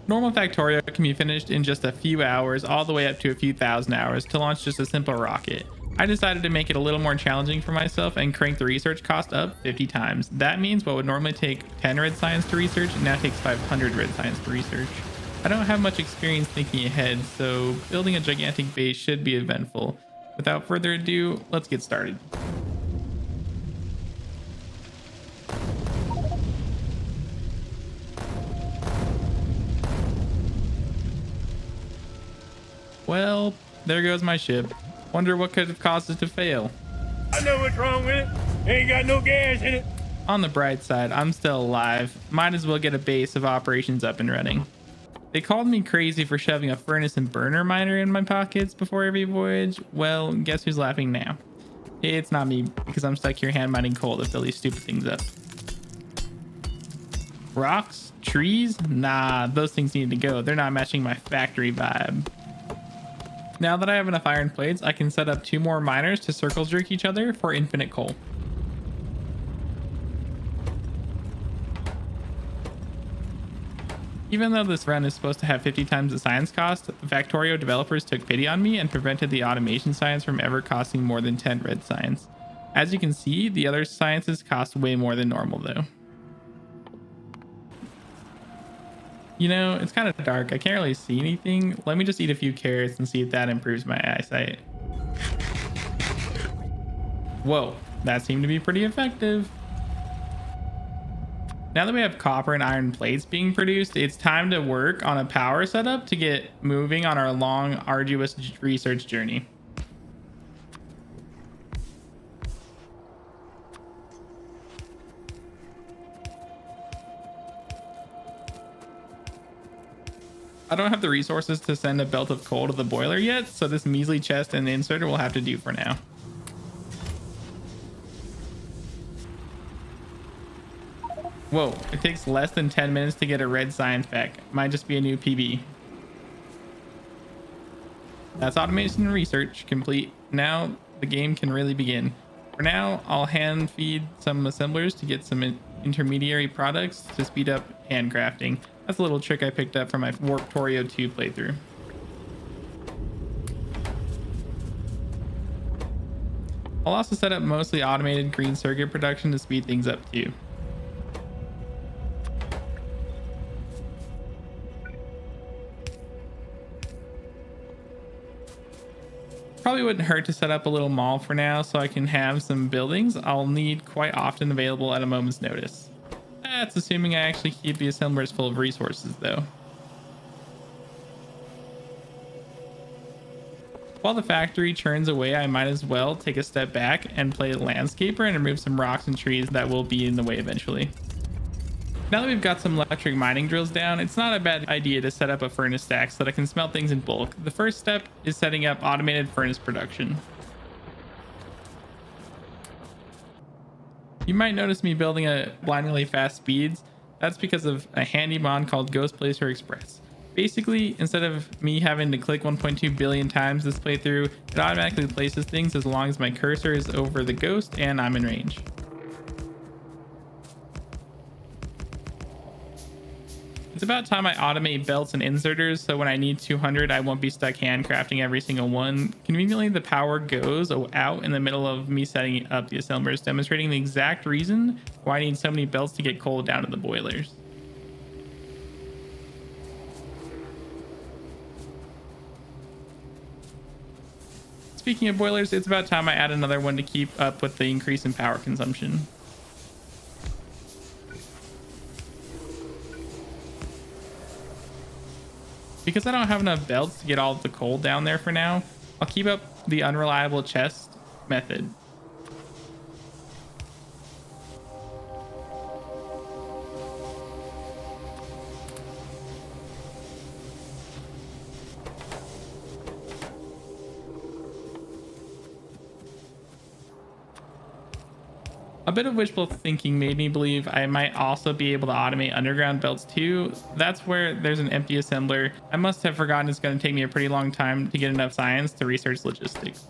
Normal Factorio can be finished in just a few hours, all the way up to a few thousand hours to launch just a simple rocket. I decided to make it a little more challenging for myself and crank the research cost up 50 times. That means what would normally take 10 red science to research now takes 500 red science to research. I don't have much experience thinking ahead, so building a gigantic base should be eventful. Without further ado, let's get started. Well, there goes my ship. Wonder what could have caused it to fail. I know what's wrong with it. Ain't got no gas in it. On the bright side, I'm still alive. Might as well get a base of operations up and running. They called me crazy for shoving a furnace and burner miner in my pockets before every voyage. Well, guess who's laughing now? It's not me, because I'm stuck here hand mining coal to fill these stupid things up. Rocks? Trees? Nah, those things need to go. They're not matching my factory vibe. Now that I have enough iron plates, I can set up 2 more miners to circle jerk each other for infinite coal. Even though this run is supposed to have 50 times the science cost, the Factorio developers took pity on me and prevented the automation science from ever costing more than 10 red science. As you can see, the other sciences cost way more than normal though. You know, it's kind of dark. I can't really see anything. Let me just eat a few carrots and see if that improves my eyesight. Whoa, that seemed to be pretty effective. Now that we have copper and iron plates being produced, it's time to work on a power setup to get moving on our long, arduous research journey. I don't have the resources to send a belt of coal to the boiler yet, so this measly chest and inserter will have to do for now. Whoa, it takes less than 10 minutes to get a red science back. Might just be a new PB. That's automation and research complete. Now the game can really begin. For now, I'll hand feed some assemblers to get some intermediary products to speed up handcrafting. That's a little trick I picked up from my Factorio 2 playthrough. I'll also set up mostly automated green circuit production to speed things up too. Probably wouldn't hurt to set up a little mall for now so I can have some buildings I'll need quite often available at a moment's notice. That's assuming I actually keep the assemblers full of resources though. While the factory churns away, I might as well take a step back and play landscaper and remove some rocks and trees that will be in the way eventually. Now that we've got some electric mining drills down, it's not a bad idea to set up a furnace stack so that I can smelt things in bulk. The first step is setting up automated furnace production. You might notice me building at blindingly fast speeds. That's because of a handy mod called Ghost Placer Express. Basically, instead of me having to click 1.2 billion times this playthrough, it automatically places things as long as my cursor is over the ghost and I'm in range. It's about time I automate belts and inserters, so when I need 200, I won't be stuck handcrafting every single one. Conveniently, the power goes out in the middle of me setting up the assemblers, demonstrating the exact reason why I need so many belts to get coal down to the boilers. Speaking of boilers, it's about time I add another one to keep up with the increase in power consumption. Because I don't have enough belts to get all of the coal down there for now, I'll keep up the unreliable chest method. A bit of wishful thinking made me believe I might also be able to automate underground belts too. That's where there's an empty assembler. I must have forgotten it's going to take me a pretty long time to get enough science to research logistics.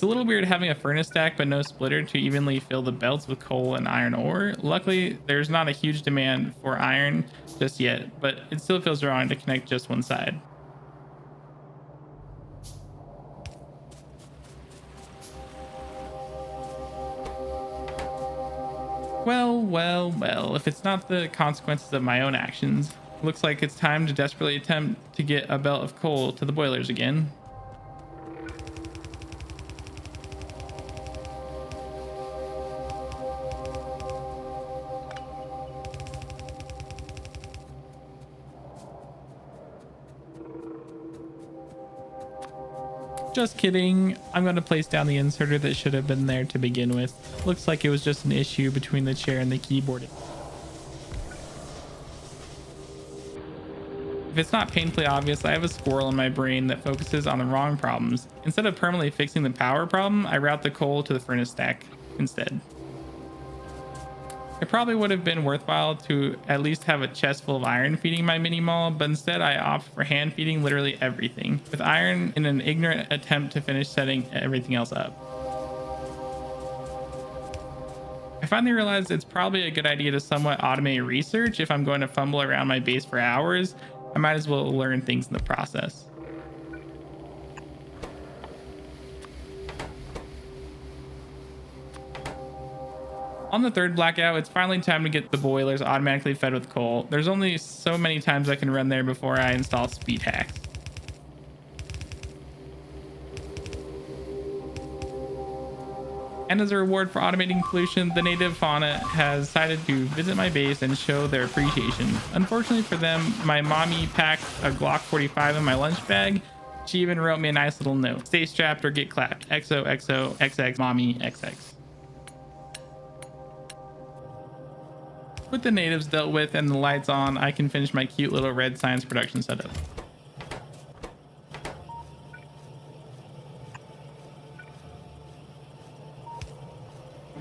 It's a little weird having a furnace stack but no splitter to evenly fill the belts with coal and iron ore. Luckily, there's not a huge demand for iron just yet, but it still feels wrong to connect just one side. Well, if it's not the consequences of my own actions, looks like it's time to desperately attempt to get a belt of coal to the boilers again. Just kidding. I'm going to place down the inserter that should have been there to begin with. Looks like it was just an issue between the chair and the keyboard. If it's not painfully obvious, I have a squirrel in my brain that focuses on the wrong problems. Instead of permanently fixing the power problem, I route the coal to the furnace stack instead. It probably would have been worthwhile to at least have a chest full of iron feeding my mini mall, but instead I opt for hand feeding literally everything, with iron in an ignorant attempt to finish setting everything else up. I finally realized it's probably a good idea to somewhat automate research. If I'm going to fumble around my base for hours, I might as well learn things in the process. On the third blackout, it's finally time to get the boilers automatically fed with coal. There's only so many times I can run there before I install speed hacks. And as a reward for automating pollution, the native fauna has decided to visit my base and show their appreciation. Unfortunately for them, my mommy packed a Glock 45 in my lunch bag. She even wrote me a nice little note. Stay strapped or get clapped. XOXO XX mommy XX. With the natives dealt with and the lights on, I can finish my cute little red science production setup.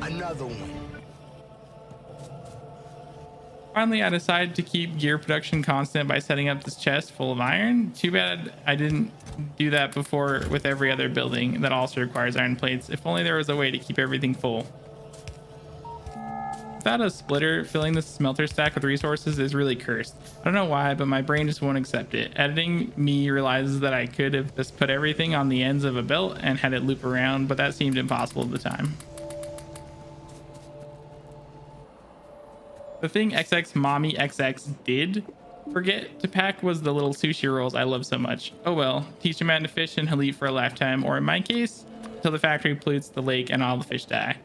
Another one. Finally, I decided to keep gear production constant by setting up this chest full of iron. Too bad I didn't do that before with every other building that also requires iron plates. If only there was a way to keep everything full. Without a splitter, filling the smelter stack with resources is really cursed. I don't know why, but my brain just won't accept it. Editing me realizes that I could have just put everything on the ends of a belt and had it loop around, but that seemed impossible at the time. The thing XX Mommy XX did forget to pack was the little sushi rolls I love so much. Oh well, teach a man to fish and he'll eat for a lifetime, or in my case, until the factory pollutes the lake and all the fish die.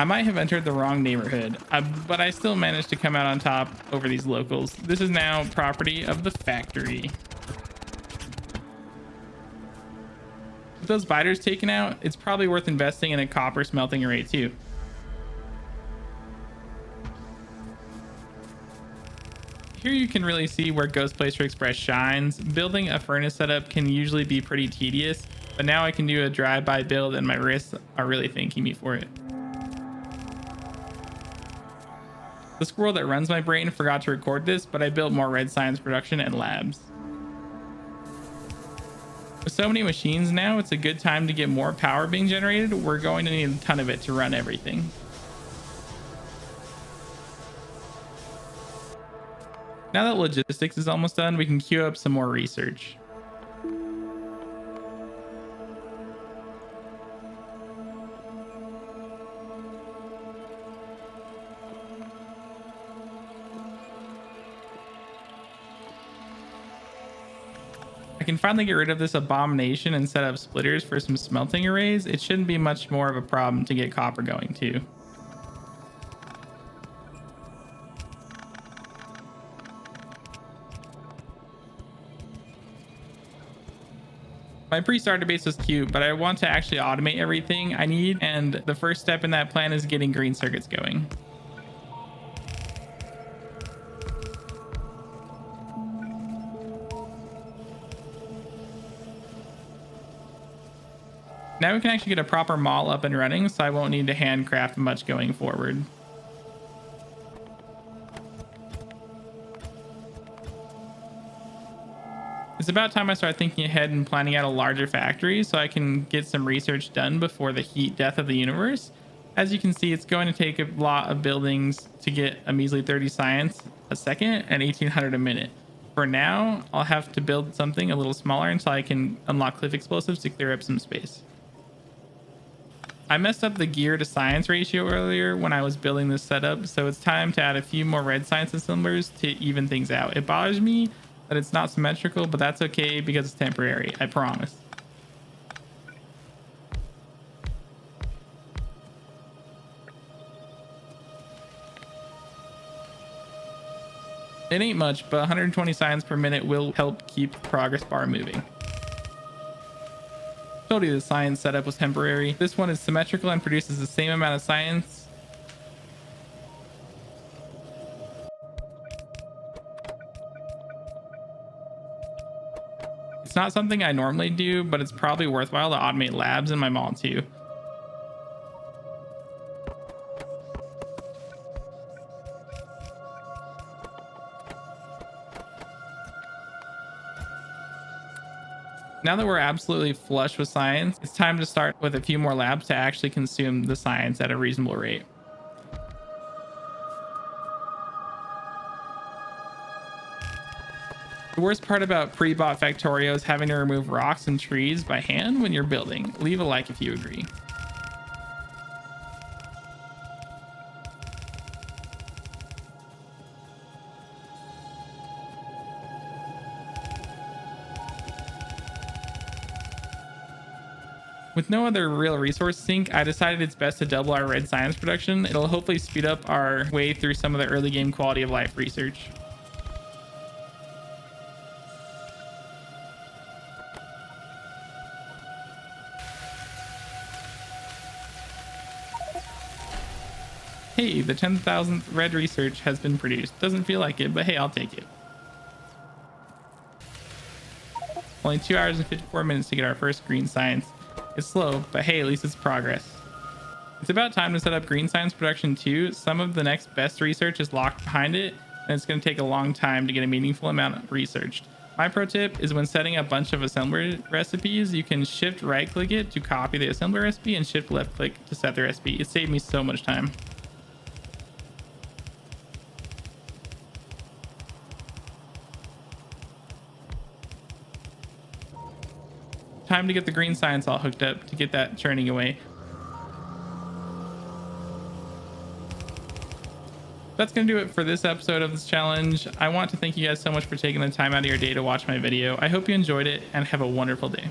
I might have entered the wrong neighborhood, but I still managed to come out on top over these locals. This is now property of the factory. With those biters taken out, it's probably worth investing in a copper smelting array too. Here you can really see where Ghost Placer Express shines. Building a furnace setup can usually be pretty tedious, but now I can do a drive-by build and my wrists are really thanking me for it. The squirrel that runs my brain forgot to record this, but I built more red science production and labs. With so many machines now, it's a good time to get more power being generated. We're going to need a ton of it to run everything. Now that logistics is almost done, we can queue up some more research. I can finally get rid of this abomination and set up splitters for some smelting arrays. It shouldn't be much more of a problem to get copper going too. My pre-starter base was cute, but I want to actually automate everything I need, and the first step in that plan is getting green circuits going. Now we can actually get a proper mall up and running, so I won't need to handcraft much going forward. It's about time I start thinking ahead and planning out a larger factory so I can get some research done before the heat death of the universe. As you can see, it's going to take a lot of buildings to get a measly 30 science a second and 1800 a minute. For now, I'll have to build something a little smaller until I can unlock cliff explosives to clear up some space. I messed up the gear to science ratio earlier when I was building this setup, so it's time to add a few more red science assemblers to even things out. It bothers me that it's not symmetrical, but that's okay because it's temporary, I promise. It ain't much, but 120 science per minute will help keep the progress bar moving. Told you the science setup was temporary. This one is symmetrical and produces the same amount of science. It's not something I normally do, but it's probably worthwhile to automate labs in my mall too. Now that we're absolutely flush with science, it's time to start with a few more labs to actually consume the science at a reasonable rate. The worst part about pre-bought Factorio is having to remove rocks and trees by hand when you're building. Leave a like if you agree. With no other real resource sink, I decided it's best to double our red science production. It'll hopefully speed up our way through some of the early game quality of life research. Hey, the 10,000th red research has been produced. Doesn't feel like it, but hey, I'll take it. Only 2 hours and 54 minutes to get our first green science. It's slow, but hey, at least it's progress. It's about time to set up green science production too. Some of the next best research is locked behind it, and it's going to take a long time to get a meaningful amount researched. My pro tip is when setting up a bunch of assembler recipes, you can shift right click it to copy the assembler recipe and shift left click to set the recipe. It saved me so much time. Time to get the green science all hooked up to get that churning away. That's going to do it for this episode of this challenge. I want to thank you guys so much for taking the time out of your day to watch my video. I hope you enjoyed it and have a wonderful day.